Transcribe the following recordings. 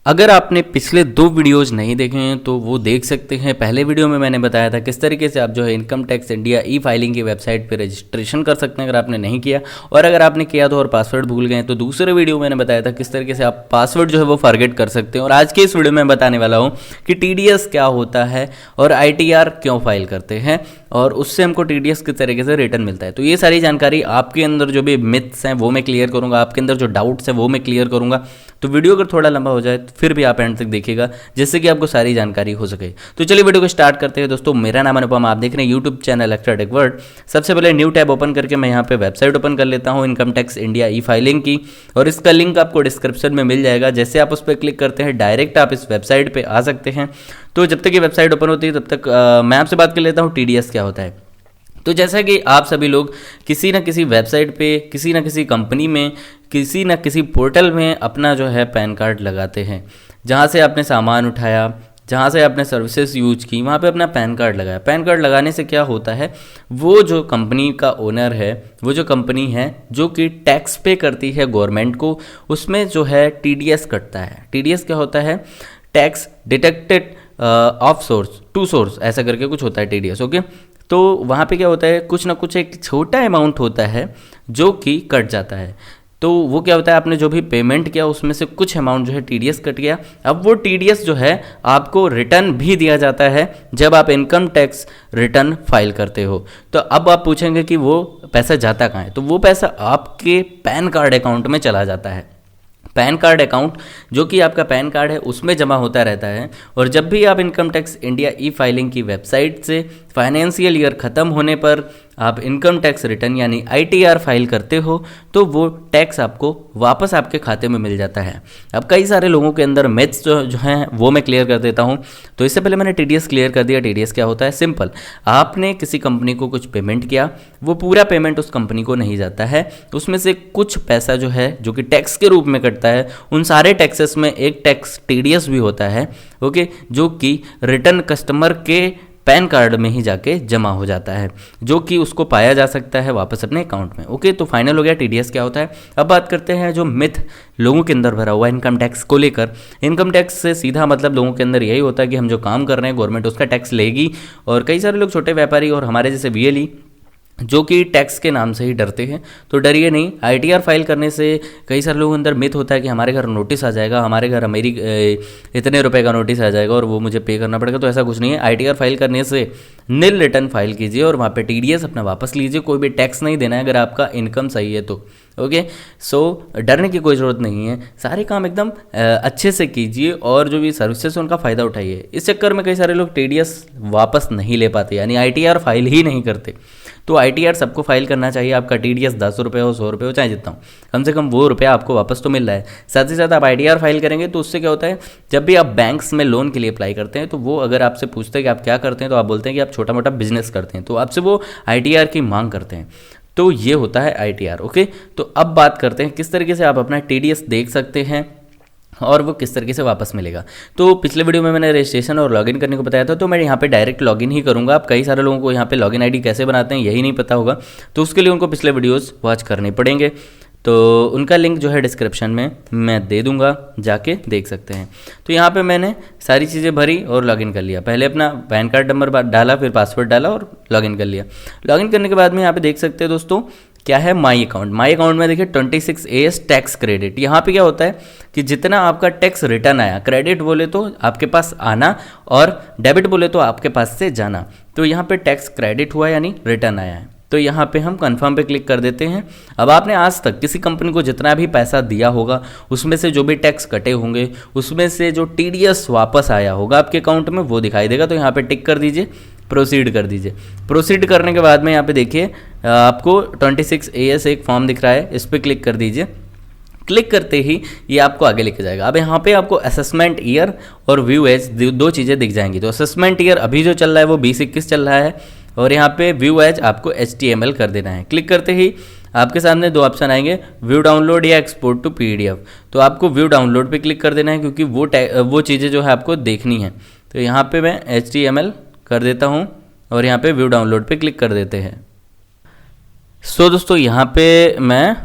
अगर आपने पिछले 2 वीडियोज़ नहीं देखे हैं तो वो देख सकते हैं। पहले वीडियो में मैंने बताया था किस तरीके से आप जो है इनकम टैक्स इंडिया ई फाइलिंग की वेबसाइट पे रजिस्ट्रेशन कर सकते हैं अगर आपने नहीं किया, और अगर आपने किया तो और पासवर्ड भूल गए तो दूसरे वीडियो में मैंने बताया था किस तरीके से आप पासवर्ड जो है वो फॉरगेट कर सकते हैं। और आज के इस वीडियो में बताने वाला हूँ कि TDS क्या होता है और ITR क्यों फाइल करते हैं और उससे हमको TDS किस तरीके से रिटर्न मिलता है। तो ये सारी जानकारी आपके अंदर जो भी मिथ्स हैं वो मैं क्लियर करूँगा, आपके अंदर जो डाउट्स हैं वो मैं क्लियर करूँगा। तो वीडियो अगर थोड़ा लंबा हो जाए तो फिर भी आप एंड तक देखिएगा जिससे कि आपको सारी जानकारी हो सके। तो चलिए वीडियो को स्टार्ट करते हैं। दोस्तों मेरा नाम अनुपम, आप देख रहे हैं YouTube channel extra tech world. सबसे पहले न्यू टैब ओपन करके मैं यहाँ पे वेबसाइट ओपन कर लेता हूँ इनकम टैक्स इंडिया ई फाइलिंग की, और इसका लिंक आपको डिस्क्रिप्शन में मिल जाएगा। जैसे आप उस पर क्लिक करते हैं डायरेक्ट आप इस वेबसाइट पर आ सकते हैं। तो जब तक ये वेबसाइट ओपन होती है तब तक मैं आपसे बात कर लेता हूँ TDS क्या होता है। तो जैसा कि आप सभी लोग किसी न किसी वेबसाइट पे, किसी न किसी कंपनी में, किसी न किसी पोर्टल में अपना जो है पैन कार्ड लगाते हैं। जहाँ से आपने सामान उठाया, जहाँ से आपने सर्विसेज यूज की, वहाँ पे अपना पैन कार्ड लगाया। पैन कार्ड लगाने से क्या होता है, वो जो कंपनी का ओनर है, वो जो कंपनी है जो कि टैक्स पे करती है गवर्नमेंट को, उसमें जो है TDS कटता है। TDS क्या होता है, tax deducted of source to source, ऐसा करके कुछ होता है TDS। ओके, तो वहाँ पे क्या होता है, कुछ ना कुछ एक छोटा अमाउंट होता है जो कि कट जाता है। तो वो क्या होता है, आपने जो भी पेमेंट किया उसमें से कुछ अमाउंट जो है TDS कट गया। अब वो TDS जो है आपको रिटर्न भी दिया जाता है जब आप इनकम टैक्स रिटर्न फाइल करते हो। तो अब आप पूछेंगे कि वो पैसा जाता कहाँ है, तो वो पैसा आपके पैन कार्ड अकाउंट में चला जाता है। पैन कार्ड अकाउंट जो कि आपका पैन कार्ड है उसमें जमा होता रहता है। और जब भी आप इनकम टैक्स इंडिया ई फाइलिंग की वेबसाइट से फाइनेंशियल ईयर ख़त्म होने पर आप इनकम टैक्स रिटर्न यानी ITR फाइल करते हो तो वो टैक्स आपको वापस आपके खाते में मिल जाता है। अब कई सारे लोगों के अंदर मिथ्स जो हैं वो मैं क्लियर कर देता हूँ। तो इससे पहले मैंने TDS क्लियर कर दिया। TDS क्या होता है, सिंपल, आपने किसी कंपनी को कुछ पेमेंट किया, वो पूरा पेमेंट उस कंपनी को नहीं जाता है, उसमें से कुछ पैसा जो है जो कि टैक्स के रूप में कटता है। उन सारे टैक्सेस में एक टैक्स TDS भी होता है, ओके, जो कि रिटर्न कस्टमर के पैन कार्ड में ही जाके जमा हो जाता है, जो कि उसको पाया जा सकता है वापस अपने अकाउंट में। ओके, तो फाइनल हो गया TDS क्या होता है। अब बात करते हैं जो मिथ लोगों के अंदर भरा हुआ है इनकम टैक्स को लेकर। इनकम टैक्स से सीधा मतलब लोगों के अंदर यही होता है कि हम जो काम कर रहे हैं गवर्नमेंट उसका टैक्स लेगी, और कई सारे लोग छोटे व्यापारी और हमारे जैसे VLE जो कि टैक्स के नाम से ही डरते हैं। तो डरिए नहीं, ITR फाइल करने से कई सारे लोगों के अंदर मिथ होता है कि हमारे घर नोटिस आ जाएगा, हमारे घर इतने रुपए का नोटिस आ जाएगा और वो मुझे पे करना पड़ेगा। तो ऐसा कुछ नहीं है। ITR फाइल करने से निल रिटर्न फाइल कीजिए और वहाँ पे TDS अपना वापस लीजिए। कोई भी टैक्स नहीं देना है अगर आपका इनकम सही है तो। ओके, सो डरने की कोई ज़रूरत नहीं है। सारे काम एकदम अच्छे से कीजिए और जो भी सर्विसेज उनका फ़ायदा उठाइए। इस चक्कर में कई सारे लोग TDS वापस नहीं ले पाते, यानी ITR फाइल ही नहीं करते। तो ITR सबको फाइल करना चाहिए। आपका TDS 10 रुपये हो, 100 रुपये हो, चाहे जितना हो, कम से कम वो रुपया आपको वापस तो मिल रहा है। साथ ही साथ आप ITR फाइल करेंगे तो उससे क्या होता है, जब भी आप बैंक्स में लोन के लिए अप्लाई करते हैं तो वो अगर आपसे पूछते हैं कि आप क्या करते हैं तो आप बोलते हैं कि आप छोटा मोटा बिजनेस करते हैं, तो आपसे वो ITR की मांग करते हैं। तो ये होता है ITR। ओके, तो अब बात करते हैं किस तरीके से आप अपना TDS देख सकते हैं और वो किस तरीके से वापस मिलेगा। तो पिछले वीडियो में मैंने रजिस्ट्रेशन और लॉगिन करने को बताया था, तो मैं यहाँ पे डायरेक्ट लॉगिन ही करूँगा। अब कई सारे लोगों को यहाँ पे लॉगिन आईडी कैसे बनाते हैं यही नहीं पता होगा, तो उसके लिए उनको पिछले वीडियोस वॉच करने पड़ेंगे। तो उनका लिंक जो है डिस्क्रिप्शन में मैं दे दूंगा, जाके देख सकते हैं। तो यहाँ पे मैंने सारी चीज़ें भरी और लॉगिन कर लिया। पहले अपना पैन कार्ड नंबर डाला, फिर पासवर्ड डाला और लॉगिन कर लिया। लॉगिन करने के बाद में यहाँ पे देख सकते हैं दोस्तों क्या है, माई अकाउंट। माई अकाउंट में देखिए 26AS टैक्स क्रेडिट। यहाँ पे क्या होता है कि जितना आपका टैक्स रिटर्न आया, क्रेडिट बोले तो आपके पास आना और डेबिट बोले तो आपके पास से जाना, तो यहाँ पे टैक्स क्रेडिट हुआ यानी रिटर्न आया है। तो यहाँ पे हम कंफर्म पे क्लिक कर देते हैं। अब आपने आज तक किसी कंपनी को जितना भी पैसा दिया होगा उसमें से जो भी टैक्स कटे होंगे, उसमें से जो TDS वापस आया होगा आपके अकाउंट में वो दिखाई देगा। तो यहाँ पे टिक कर दीजिए, प्रोसीड कर दीजिए। प्रोसीड करने के बाद में यहाँ पे देखिए आपको 26AS एक फॉर्म दिख रहा है, इस पर क्लिक कर दीजिए। क्लिक करते ही ये आपको आगे लेके जाएगा। अब यहाँ पे आपको असेसमेंट ईयर और व्यू एज दो चीज़ें दिख जाएंगी। तो असेसमेंट ईयर अभी जो चल रहा है वो 2021 चल रहा है, और यहाँ पे व्यू एज आपको HTML कर देना है। क्लिक करते ही आपके सामने 2 ऑप्शन आएंगे, व्यू डाउनलोड या एक्सपोर्ट टू PDF। तो आपको व्यू डाउनलोड पे क्लिक कर देना है क्योंकि वो चीज़ें जो है आपको देखनी है। तो यहाँ पे मैं HTML कर देता हूँ और यहाँ पे व्यू डाउनलोड पे क्लिक कर देते हैं। सो दोस्तों यहाँ पे मैं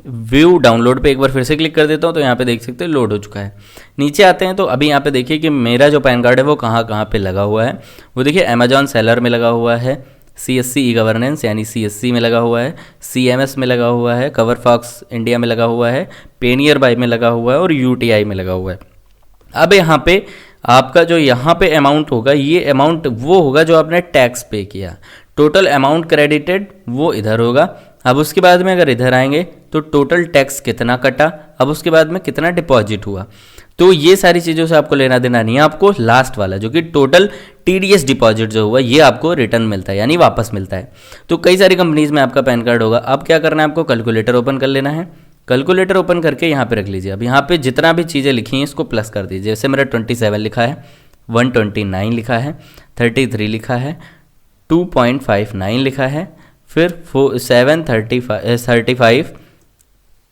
व्यू डाउनलोड पे एक बार फिर से क्लिक कर देता हूँ तो यहाँ पे देख सकते हैं लोड हो चुका है। नीचे आते हैं तो अभी यहाँ पे देखिए कि मेरा जो पैन कार्ड है वो कहाँ कहाँ पे लगा हुआ है। वो देखिए अमेजॉन सेलर में लगा हुआ है, CSC ई गवर्नेंस यानी CSC में लगा हुआ है, CMS में लगा हुआ है, कवर फॉक्स इंडिया में लगा हुआ है, पेनियर बाय में लगा हुआ है और UTI में लगा हुआ है। अब यहाँ पे आपका जो यहाँ पे अमाउंट होगा, ये अमाउंट वो होगा जो आपने टैक्स पे किया। टोटल अमाउंट क्रेडिटेड वो इधर होगा। अब उसके बाद में अगर इधर आएंगे तो टोटल टैक्स कितना कटा, अब उसके बाद में कितना डिपॉजिट हुआ। तो ये सारी चीज़ों से आपको लेना देना नहीं है। आपको लास्ट वाला जो कि टोटल TDS डिपॉजिट जो हुआ ये आपको रिटर्न मिलता है यानी वापस मिलता है। तो कई सारी कंपनीज में आपका पैन कार्ड होगा। अब क्या करना है, आपको कैलकुलेटर ओपन कर लेना है। कैलकुलेटर ओपन करके यहाँ पे रख लीजिए। अब यहाँ पे जितना भी चीज़ें लिखी हैं इसको प्लस कर दीजिए। जैसे मेरा 27 लिखा है, 129 लिखा है, 33 लिखा है, 2.59 लिखा है, फिर 735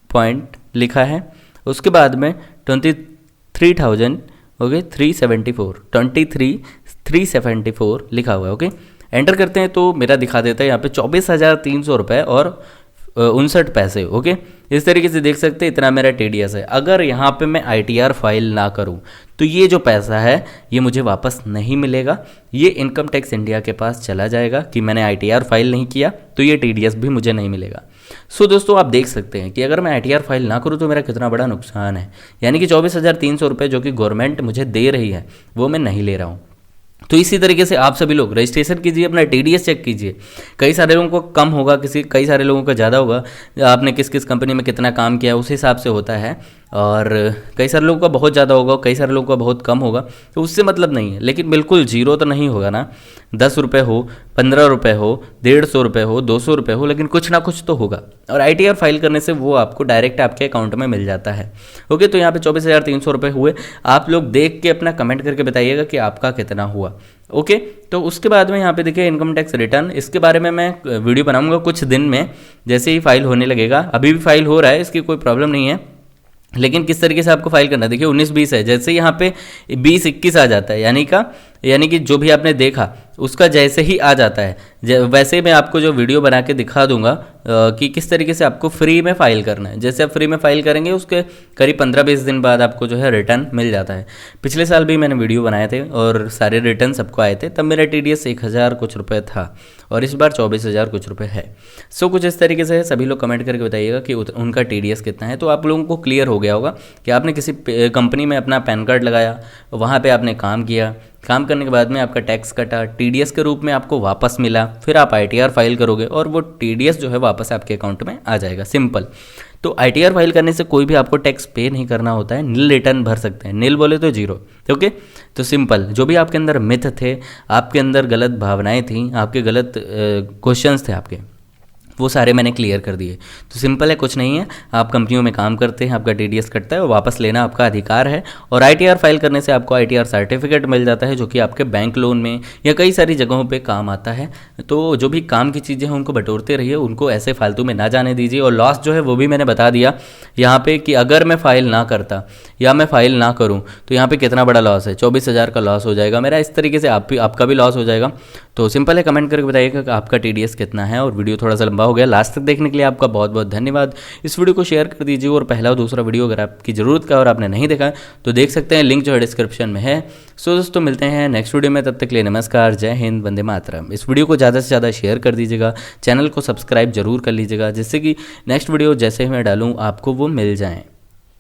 पॉइंट लिखा है। उसके बाद में 23,000 ओके 374 लिखा हुआ है। ओके एंटर करते हैं तो मेरा दिखा देता है यहाँ पे 24,300 रुपये और 59 पैसे। ओके इस तरीके से देख सकते हैं इतना मेरा TDS है। अगर यहाँ पे मैं ITR फाइल ना करूँ तो ये जो पैसा है ये मुझे वापस नहीं मिलेगा। ये इनकम टैक्स इंडिया के पास चला जाएगा कि मैंने ITR फाइल नहीं किया, तो ये TDS भी मुझे नहीं मिलेगा। सो दोस्तों आप देख सकते हैं कि अगर मैं ITR फाइल ना करूँ तो मेरा कितना बड़ा नुकसान है। यानी कि 24,300 रुपये जो कि गवर्नमेंट मुझे दे रही है वो मैं नहीं ले रहा हूँ। तो इसी तरीके से आप सभी लोग रजिस्ट्रेशन कीजिए, अपना TDS चेक कीजिए। कई सारे लोगों को कम होगा, कई सारे लोगों का ज़्यादा होगा। आपने किस किस कंपनी में कितना काम किया उस हिसाब से होता है। और कई सारे लोगों का बहुत ज़्यादा होगा, कई सारे लोगों का बहुत कम होगा, तो उससे मतलब नहीं है। लेकिन बिल्कुल जीरो तो नहीं होगा ना। 10 रुपये हो, 15 रुपये हो, 150 रुपये हो, 200 रुपये हो, लेकिन कुछ ना कुछ तो होगा। और ITR फाइल करने से वो आपको डायरेक्ट आपके अकाउंट में मिल जाता है। ओके तो यहाँ पे 24,300 रुपये हुए। आप लोग देख के अपना कमेंट करके बताइएगा कि आपका कितना हुआ। ओके तो उसके बाद में यहाँ पे देखिए इनकम टैक्स रिटर्न, इसके बारे में मैं वीडियो बनाऊंगा कुछ दिन में, जैसे ही फाइल होने लगेगा। अभी भी फाइल हो रहा है, इसकी कोई प्रॉब्लम नहीं है, लेकिन किस तरीके से आपको फाइल करना है। देखिए 19-20 है, जैसे यहाँ पे 20-21 आ जाता है यानी कि जो भी आपने देखा उसका जैसे ही आ जाता है वैसे ही मैं आपको जो वीडियो बना के दिखा दूंगा कि किस तरीके से आपको फ्री में फ़ाइल करना है। जैसे आप फ्री में फ़ाइल करेंगे उसके करीब 15-20 दिन बाद आपको जो है रिटर्न मिल जाता है। पिछले साल भी मैंने वीडियो बनाए थे और सारे रिटर्न सबको आए थे, तब मेरा TDS 1,000 कुछ रुपये था और इस बार 24,000 कुछ रुपये है। सो कुछ इस तरीके से है। सभी लोग कमेंट करके बताइएगा कि उनका TDS कितना है। तो आप लोगों को क्लियर हो गया होगा कि आपने किसी कंपनी में अपना पैन कार्ड लगाया, वहाँ पर आपने काम किया, काम करने के बाद में आपका टैक्स कटा, TDS के रूप में आपको वापस मिला, फिर आप ITR फाइल करोगे और वो TDS जो है वापस आपके अकाउंट में आ जाएगा। सिंपल। तो ITR फाइल करने से कोई भी आपको टैक्स पे नहीं करना होता है, नील रिटर्न भर सकते हैं, नील बोले तो जीरो। ओके तो सिंपल। जो भी आपके अंदर मिथ थे, आपके अंदर गलत भावनाएं थी, आपके गलत क्वेश्चंस थे आपके, वो सारे मैंने क्लियर कर दिए। तो सिंपल है, कुछ नहीं है। आप कंपनियों में काम करते हैं, आपका TDS कटता है और वापस लेना आपका अधिकार है। और ITR फाइल करने से आपको ITR सर्टिफिकेट मिल जाता है जो कि आपके बैंक लोन में या कई सारी जगहों पे काम आता है। तो जो भी काम की चीज़ें हैं उनको बटोरते रहिए, उनको ऐसे फालतू में ना जाने दीजिए। और लॉस जो है वो भी मैंने बता दिया यहाँ पे कि अगर मैं फ़ाइल ना करता या मैं फ़ाइल ना करूँ तो यहाँ पर कितना बड़ा लॉस है, 24,000 का लॉस हो जाएगा मेरा। इस तरीके से आपका भी लॉस हो जाएगा। तो सिंपल है, कमेंट करके बताइएगा कि आपका TDS कितना है। और वीडियो थोड़ा सा लंबा हो गया, लास्ट तक देखने के लिए आपका बहुत बहुत धन्यवाद। इस वीडियो को शेयर कर दीजिए और पहला और दूसरा वीडियो अगर आपकी ज़रूरत का और आपने नहीं देखा तो देख सकते हैं, लिंक जो है डिस्क्रिप्शन में है। सो दोस्तों मिलते हैं नेक्स्ट वीडियो में, तब तक के लिए नमस्कार, जय हिंद, वंदे मातरम। इस वीडियो को ज़्यादा से ज़्यादा शेयर कर दीजिएगा, चैनल को सब्सक्राइब जरूर कर लीजिएगा, जिससे कि नेक्स्ट वीडियो जैसे ही मैं डालूँ आपको वो मिल जाएँ।